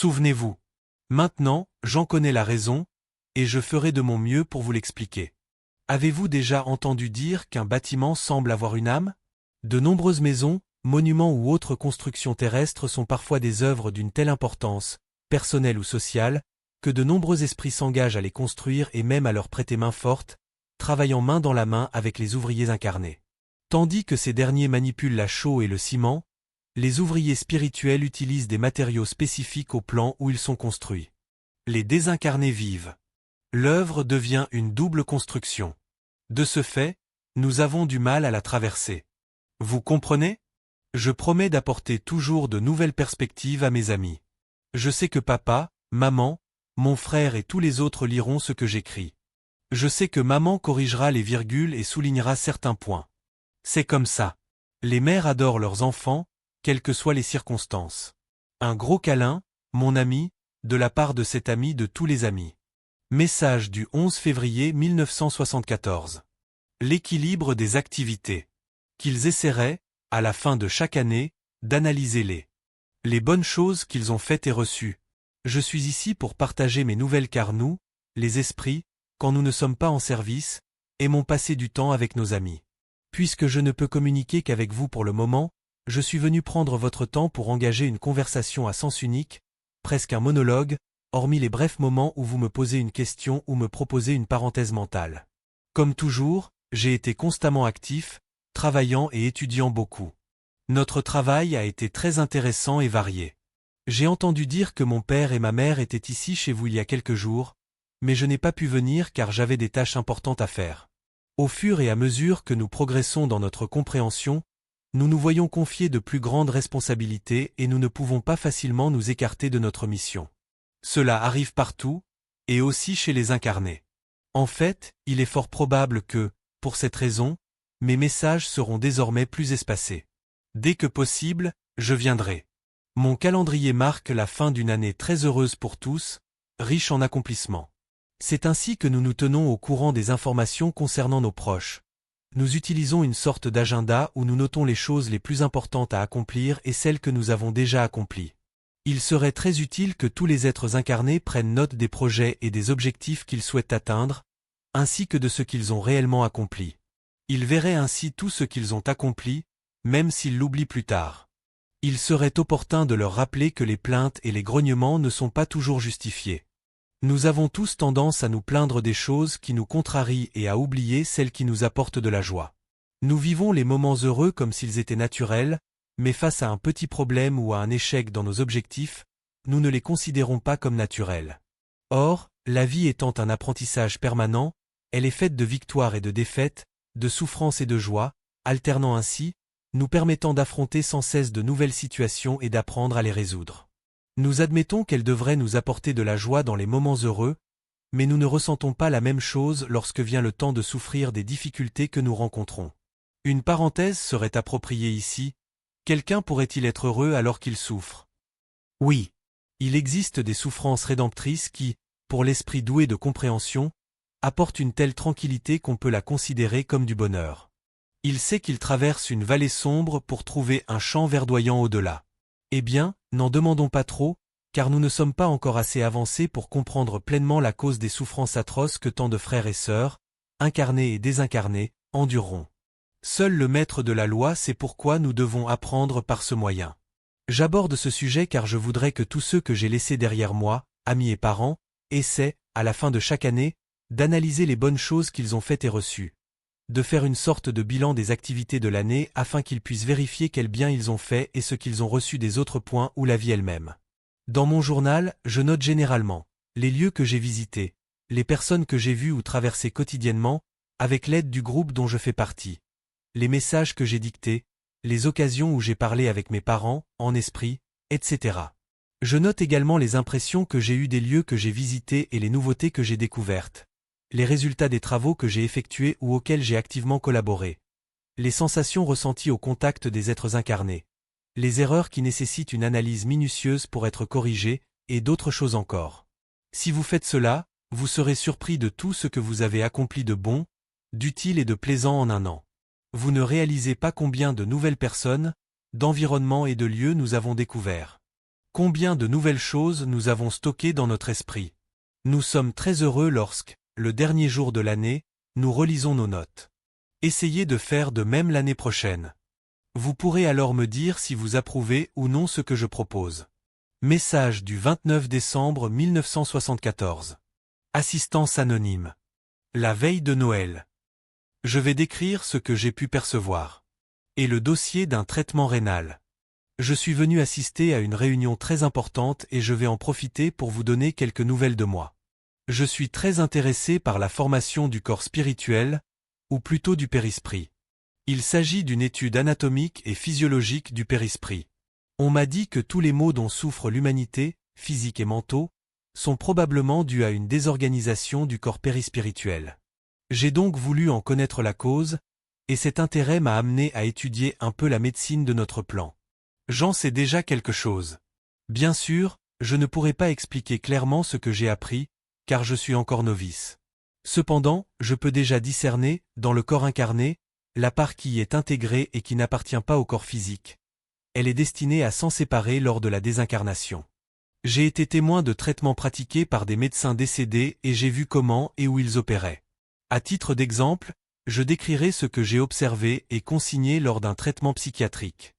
Souvenez-vous. Maintenant, j'en connais la raison, et je ferai de mon mieux pour vous l'expliquer. Avez-vous déjà entendu dire qu'un bâtiment semble avoir une âme? De nombreuses maisons, monuments ou autres constructions terrestres sont parfois des œuvres d'une telle importance, personnelle ou sociale, que de nombreux esprits s'engagent à les construire et même à leur prêter main forte, travaillant main dans la main avec les ouvriers incarnés. Tandis que ces derniers manipulent la chaux et le ciment, les ouvriers spirituels utilisent des matériaux spécifiques au plan où ils sont construits. Les désincarnés vivent. L'œuvre devient une double construction. De ce fait, nous avons du mal à la traverser. Vous comprenez? Je promets d'apporter toujours de nouvelles perspectives à mes amis. Je sais que papa, maman, mon frère et tous les autres liront ce que j'écris. Je sais que maman corrigera les virgules et soulignera certains points. C'est comme ça. Les mères adorent leurs enfants, quelles que soient les circonstances. Un gros câlin, mon ami, de la part de cet ami de tous les amis. Message du 11 février 1974. L'équilibre des activités. Qu'ils essaieraient, à la fin de chaque année, d'analyser les bonnes choses qu'ils ont faites et reçues. Je suis ici pour partager mes nouvelles car nous, les esprits, quand nous ne sommes pas en service, aimons passer du temps avec nos amis. Puisque je ne peux communiquer qu'avec vous pour le moment, je suis venu prendre votre temps pour engager une conversation à sens unique, presque un monologue, hormis les brefs moments où vous me posez une question ou me proposez une parenthèse mentale. Comme toujours, j'ai été constamment actif, travaillant et étudiant beaucoup. Notre travail a été très intéressant et varié. J'ai entendu dire que mon père et ma mère étaient ici chez vous il y a quelques jours, mais je n'ai pas pu venir car j'avais des tâches importantes à faire. Au fur et à mesure que nous progressons dans notre compréhension, nous nous voyons confier de plus grandes responsabilités et nous ne pouvons pas facilement nous écarter de notre mission. Cela arrive partout, et aussi chez les incarnés. En fait, il est fort probable que, pour cette raison, mes messages seront désormais plus espacés. Dès que possible, je viendrai. Mon calendrier marque la fin d'une année très heureuse pour tous, riche en accomplissements. C'est ainsi que nous nous tenons au courant des informations concernant nos proches. Nous utilisons une sorte d'agenda où nous notons les choses les plus importantes à accomplir et celles que nous avons déjà accomplies. Il serait très utile que tous les êtres incarnés prennent note des projets et des objectifs qu'ils souhaitent atteindre, ainsi que de ce qu'ils ont réellement accompli. Ils verraient ainsi tout ce qu'ils ont accompli, même s'ils l'oublient plus tard. Il serait opportun de leur rappeler que les plaintes et les grognements ne sont pas toujours justifiés. Nous avons tous tendance à nous plaindre des choses qui nous contrarient et à oublier celles qui nous apportent de la joie. Nous vivons les moments heureux comme s'ils étaient naturels, mais face à un petit problème ou à un échec dans nos objectifs, nous ne les considérons pas comme naturels. Or, la vie étant un apprentissage permanent, elle est faite de victoires et de défaites, de souffrances et de joie, alternant ainsi, nous permettant d'affronter sans cesse de nouvelles situations et d'apprendre à les résoudre. Nous admettons qu'elles devraient nous apporter de la joie dans les moments heureux, mais nous ne ressentons pas la même chose lorsque vient le temps de souffrir des difficultés que nous rencontrons. Une parenthèse serait appropriée ici. Quelqu'un pourrait-il être heureux alors qu'il souffre? Oui. Il existe des souffrances rédemptrices qui, pour l'esprit doué de compréhension, apportent une telle tranquillité qu'on peut la considérer comme du bonheur. Il sait qu'il traverse une vallée sombre pour trouver un champ verdoyant au-delà. Eh bien, n'en demandons pas trop, car nous ne sommes pas encore assez avancés pour comprendre pleinement la cause des souffrances atroces que tant de frères et sœurs, incarnés et désincarnés, endureront. Seul le maître de la loi sait pourquoi nous devons apprendre par ce moyen. J'aborde ce sujet car je voudrais que tous ceux que j'ai laissés derrière moi, amis et parents, essaient, à la fin de chaque année, d'analyser les bonnes choses qu'ils ont faites et reçues, de faire une sorte de bilan des activités de l'année afin qu'ils puissent vérifier quel bien ils ont fait et ce qu'ils ont reçu des autres points ou la vie elle-même. Dans mon journal, je note généralement les lieux que j'ai visités, les personnes que j'ai vues ou traversées quotidiennement, avec l'aide du groupe dont je fais partie, les messages que j'ai dictés, les occasions où j'ai parlé avec mes parents, en esprit, etc. Je note également les impressions que j'ai eues des lieux que j'ai visités et les nouveautés que j'ai découvertes, les résultats des travaux que j'ai effectués ou auxquels j'ai activement collaboré, les sensations ressenties au contact des êtres incarnés, les erreurs qui nécessitent une analyse minutieuse pour être corrigées, et d'autres choses encore. Si vous faites cela, vous serez surpris de tout ce que vous avez accompli de bon, d'utile et de plaisant en un an. Vous ne réalisez pas combien de nouvelles personnes, d'environnements et de lieux nous avons découverts. Combien de nouvelles choses nous avons stockées dans notre esprit. Nous sommes très heureux lorsque, le dernier jour de l'année, nous relisons nos notes. Essayez de faire de même l'année prochaine. Vous pourrez alors me dire si vous approuvez ou non ce que je propose. Message du 29 décembre 1974. Assistance anonyme. La veille de Noël. Je vais décrire ce que j'ai pu percevoir. Et le dossier d'un traitement rénal. Je suis venu assister à une réunion très importante et je vais en profiter pour vous donner quelques nouvelles de moi. Je suis très intéressé par la formation du corps spirituel, ou plutôt du périsprit. Il s'agit d'une étude anatomique et physiologique du périsprit. On m'a dit que tous les maux dont souffre l'humanité, physiques et mentaux, sont probablement dus à une désorganisation du corps périspirituel. J'ai donc voulu en connaître la cause, et cet intérêt m'a amené à étudier un peu la médecine de notre plan. J'en sais déjà quelque chose. Bien sûr, je ne pourrai pas expliquer clairement ce que j'ai appris, car je suis encore novice. Cependant, je peux déjà discerner, dans le corps incarné, la part qui y est intégrée et qui n'appartient pas au corps physique. Elle est destinée à s'en séparer lors de la désincarnation. J'ai été témoin de traitements pratiqués par des médecins décédés et j'ai vu comment et où ils opéraient. À titre d'exemple, je décrirai ce que j'ai observé et consigné lors d'un traitement psychiatrique.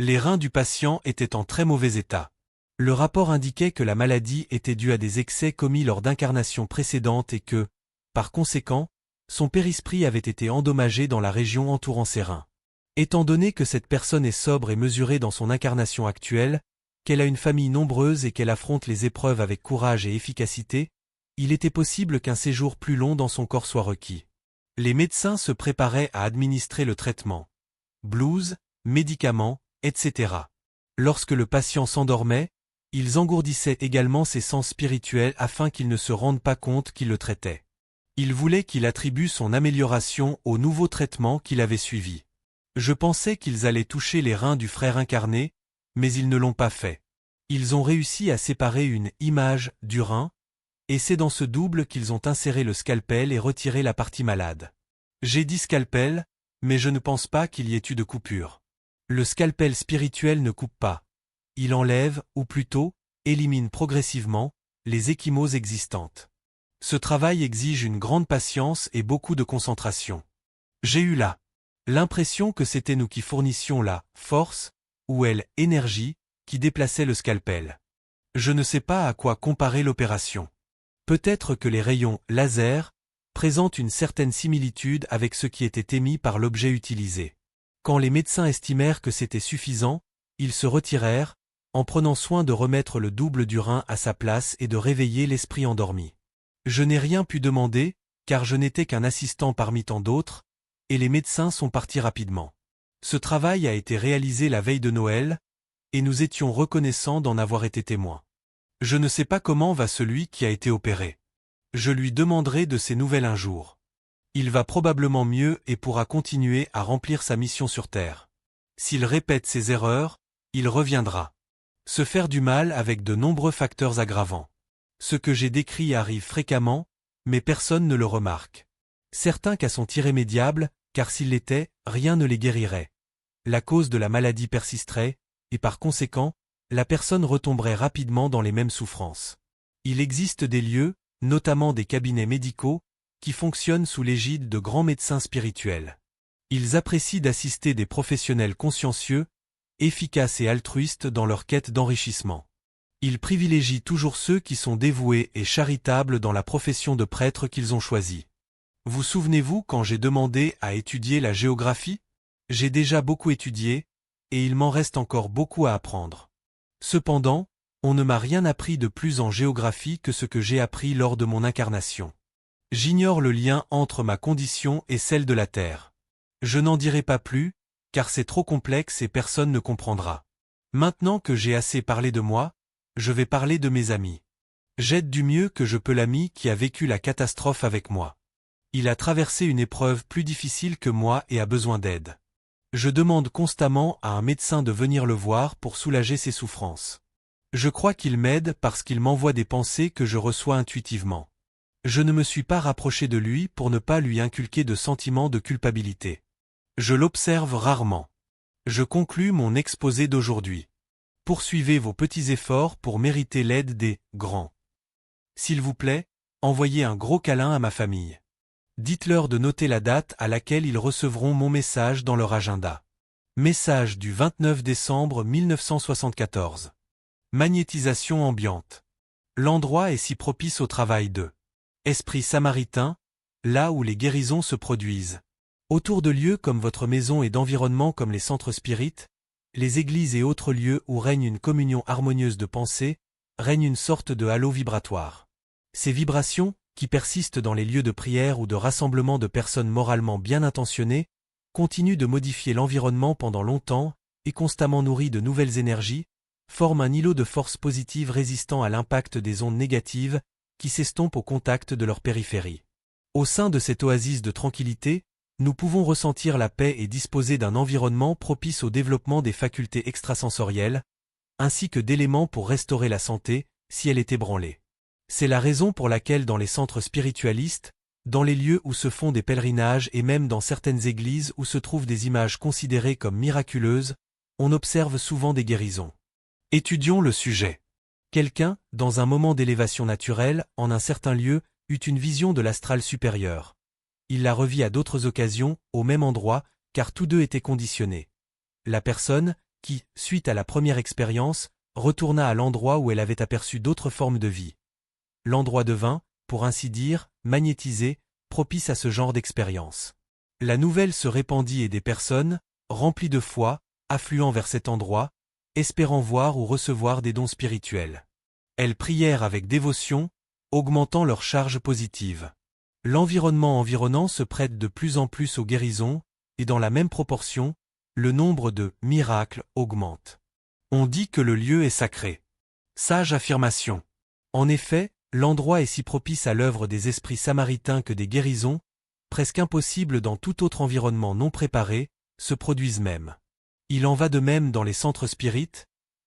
Les reins du patient étaient en très mauvais état. Le rapport indiquait que la maladie était due à des excès commis lors d'incarnations précédentes et que, par conséquent, son périsprit avait été endommagé dans la région entourant ses reins. Étant donné que cette personne est sobre et mesurée dans son incarnation actuelle, qu'elle a une famille nombreuse et qu'elle affronte les épreuves avec courage et efficacité, il était possible qu'un séjour plus long dans son corps soit requis. Les médecins se préparaient à administrer le traitement. Blues, médicaments, etc. Lorsque le patient s'endormait, ils engourdissaient également ses sens spirituels afin qu'il ne se rende pas compte qu'ils le traitaient. Ils voulaient qu'il attribue son amélioration au nouveau traitement qu'il avait suivi. Je pensais qu'ils allaient toucher les reins du frère incarné, mais ils ne l'ont pas fait. Ils ont réussi à séparer une image du rein, et c'est dans ce double qu'ils ont inséré le scalpel et retiré la partie malade. J'ai dit scalpel, mais je ne pense pas qu'il y ait eu de coupure. Le scalpel spirituel ne coupe pas. Il enlève, ou plutôt, élimine progressivement, les ecchymoses existantes. Ce travail exige une grande patience et beaucoup de concentration. J'ai eu l'impression que c'était nous qui fournissions la force, ou énergie, qui déplaçait le scalpel. Je ne sais pas à quoi comparer l'opération. Peut-être que les rayons laser présentent une certaine similitude avec ce qui était émis par l'objet utilisé. Quand les médecins estimèrent que c'était suffisant, ils se retirèrent, en prenant soin de remettre le double du rein à sa place et de réveiller l'esprit endormi. Je n'ai rien pu demander, car je n'étais qu'un assistant parmi tant d'autres, et les médecins sont partis rapidement. Ce travail a été réalisé la veille de Noël, et nous étions reconnaissants d'en avoir été témoins. Je ne sais pas comment va celui qui a été opéré. Je lui demanderai de ses nouvelles un jour. Il va probablement mieux et pourra continuer à remplir sa mission sur Terre. S'il répète ses erreurs, il reviendra. Se faire du mal avec de nombreux facteurs aggravants. Ce que j'ai décrit arrive fréquemment, mais personne ne le remarque. Certains cas sont irrémédiables, car s'ils l'étaient, rien ne les guérirait. La cause de la maladie persisterait, et par conséquent, la personne retomberait rapidement dans les mêmes souffrances. Il existe des lieux, notamment des cabinets médicaux, qui fonctionnent sous l'égide de grands médecins spirituels. Ils apprécient d'assister des professionnels consciencieux, efficaces et altruistes dans leur quête d'enrichissement. Ils privilégient toujours ceux qui sont dévoués et charitables dans la profession de prêtre qu'ils ont choisie. Vous souvenez-vous quand j'ai demandé à étudier la géographie? J'ai déjà beaucoup étudié, et il m'en reste encore beaucoup à apprendre. Cependant, on ne m'a rien appris de plus en géographie que ce que j'ai appris lors de mon incarnation. J'ignore le lien entre ma condition et celle de la Terre. Je n'en dirai pas plus, car c'est trop complexe et personne ne comprendra. Maintenant que j'ai assez parlé de moi, je vais parler de mes amis. J'aide du mieux que je peux l'ami qui a vécu la catastrophe avec moi. Il a traversé une épreuve plus difficile que moi et a besoin d'aide. Je demande constamment à un médecin de venir le voir pour soulager ses souffrances. Je crois qu'il m'aide parce qu'il m'envoie des pensées que je reçois intuitivement. Je ne me suis pas rapproché de lui pour ne pas lui inculquer de sentiments de culpabilité. Je l'observe rarement. Je conclus mon exposé d'aujourd'hui. Poursuivez vos petits efforts pour mériter l'aide des grands. S'il vous plaît, envoyez un gros câlin à ma famille. Dites-leur de noter la date à laquelle ils recevront mon message dans leur agenda. Message du 29 décembre 1974. Magnétisation ambiante. L'endroit est si propice au travail de esprit samaritain, là où les guérisons se produisent. Autour de lieux comme votre maison et d'environnements comme les centres spirites, les églises et autres lieux où règne une communion harmonieuse de pensée, règne une sorte de halo vibratoire. Ces vibrations, qui persistent dans les lieux de prière ou de rassemblement de personnes moralement bien intentionnées, continuent de modifier l'environnement pendant longtemps et constamment nourris de nouvelles énergies, forment un îlot de force positive résistant à l'impact des ondes négatives qui s'estompent au contact de leur périphérie. Au sein de cette oasis de tranquillité, nous pouvons ressentir la paix et disposer d'un environnement propice au développement des facultés extrasensorielles, ainsi que d'éléments pour restaurer la santé, si elle est ébranlée. C'est la raison pour laquelle dans les centres spiritualistes, dans les lieux où se font des pèlerinages et même dans certaines églises où se trouvent des images considérées comme miraculeuses, on observe souvent des guérisons. Étudions le sujet. Quelqu'un, dans un moment d'élévation naturelle, en un certain lieu, eut une vision de l'astral supérieur. Il la revit à d'autres occasions, au même endroit, car tous deux étaient conditionnés. La personne, qui, suite à la première expérience, retourna à l'endroit où elle avait aperçu d'autres formes de vie. L'endroit devint, pour ainsi dire, magnétisé, propice à ce genre d'expérience. La nouvelle se répandit et des personnes, remplies de foi, affluant vers cet endroit, espérant voir ou recevoir des dons spirituels. Elles prièrent avec dévotion, augmentant leur charge positive. L'environnement environnant se prête de plus en plus aux guérisons, et dans la même proportion, le nombre de miracles augmente. On dit que le lieu est sacré. Sage affirmation. En effet, l'endroit est si propice à l'œuvre des esprits samaritains que des guérisons, presque impossibles dans tout autre environnement non préparé, se produisent même. Il en va de même dans les centres spirites,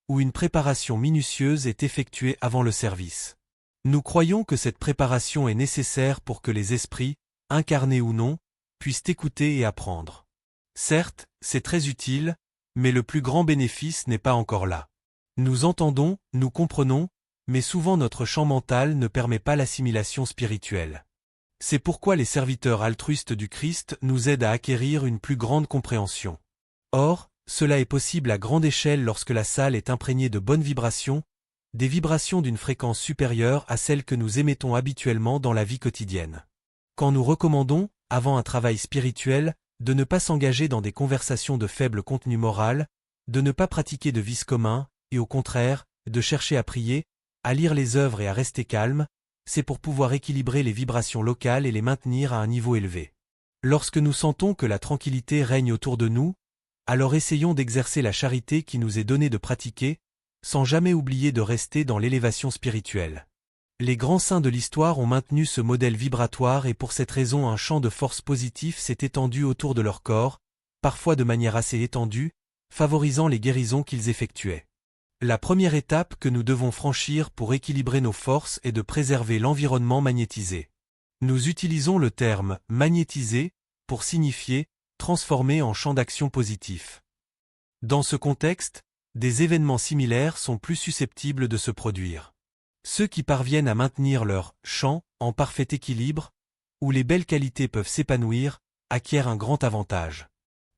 où une préparation minutieuse est effectuée avant le service. Nous croyons que cette préparation est nécessaire pour que les esprits, incarnés ou non, puissent écouter et apprendre. Certes, c'est très utile, mais le plus grand bénéfice n'est pas encore là. Nous entendons, nous comprenons, mais souvent notre champ mental ne permet pas l'assimilation spirituelle. C'est pourquoi les serviteurs altruistes du Christ nous aident à acquérir une plus grande compréhension. Or, cela est possible à grande échelle lorsque la salle est imprégnée de bonnes vibrations, des vibrations d'une fréquence supérieure à celle que nous émettons habituellement dans la vie quotidienne. Quand nous recommandons, avant un travail spirituel, de ne pas s'engager dans des conversations de faible contenu moral, de ne pas pratiquer de vices communs, et au contraire, de chercher à prier, à lire les œuvres et à rester calme, c'est pour pouvoir équilibrer les vibrations locales et les maintenir à un niveau élevé. Lorsque nous sentons que la tranquillité règne autour de nous, alors essayons d'exercer la charité qui nous est donnée de pratiquer, sans jamais oublier de rester dans l'élévation spirituelle. Les grands saints de l'histoire ont maintenu ce modèle vibratoire et pour cette raison un champ de force positif s'est étendu autour de leur corps, parfois de manière assez étendue, favorisant les guérisons qu'ils effectuaient. La première étape que nous devons franchir pour équilibrer nos forces est de préserver l'environnement magnétisé. Nous utilisons le terme « magnétisé » pour signifier « transformer en champ d'action positif ». Dans ce contexte, des événements similaires sont plus susceptibles de se produire. Ceux qui parviennent à maintenir leur champ en parfait équilibre, où les belles qualités peuvent s'épanouir, acquièrent un grand avantage.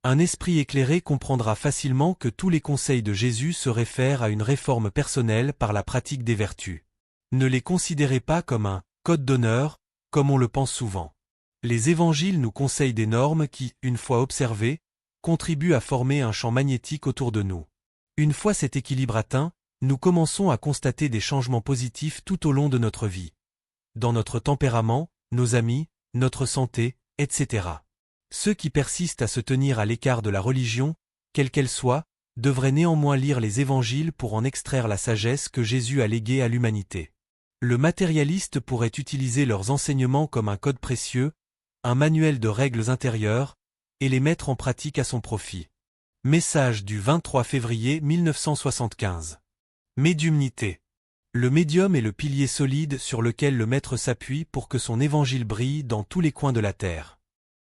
Un esprit éclairé comprendra facilement que tous les conseils de Jésus se réfèrent à une réforme personnelle par la pratique des vertus. Ne les considérez pas comme un code d'honneur, comme on le pense souvent. Les évangiles nous conseillent des normes qui, une fois observées, contribuent à former un champ magnétique autour de nous. Une fois cet équilibre atteint, nous commençons à constater des changements positifs tout au long de notre vie. Dans notre tempérament, nos amis, notre santé, etc. Ceux qui persistent à se tenir à l'écart de la religion, quelle qu'elle soit, devraient néanmoins lire les évangiles pour en extraire la sagesse que Jésus a léguée à l'humanité. Le matérialiste pourrait utiliser leurs enseignements comme un code précieux, un manuel de règles intérieures, et les mettre en pratique à son profit. Message du 23 février 1975. Médiumnité. Le médium est le pilier solide sur lequel le maître s'appuie pour que son évangile brille dans tous les coins de la terre.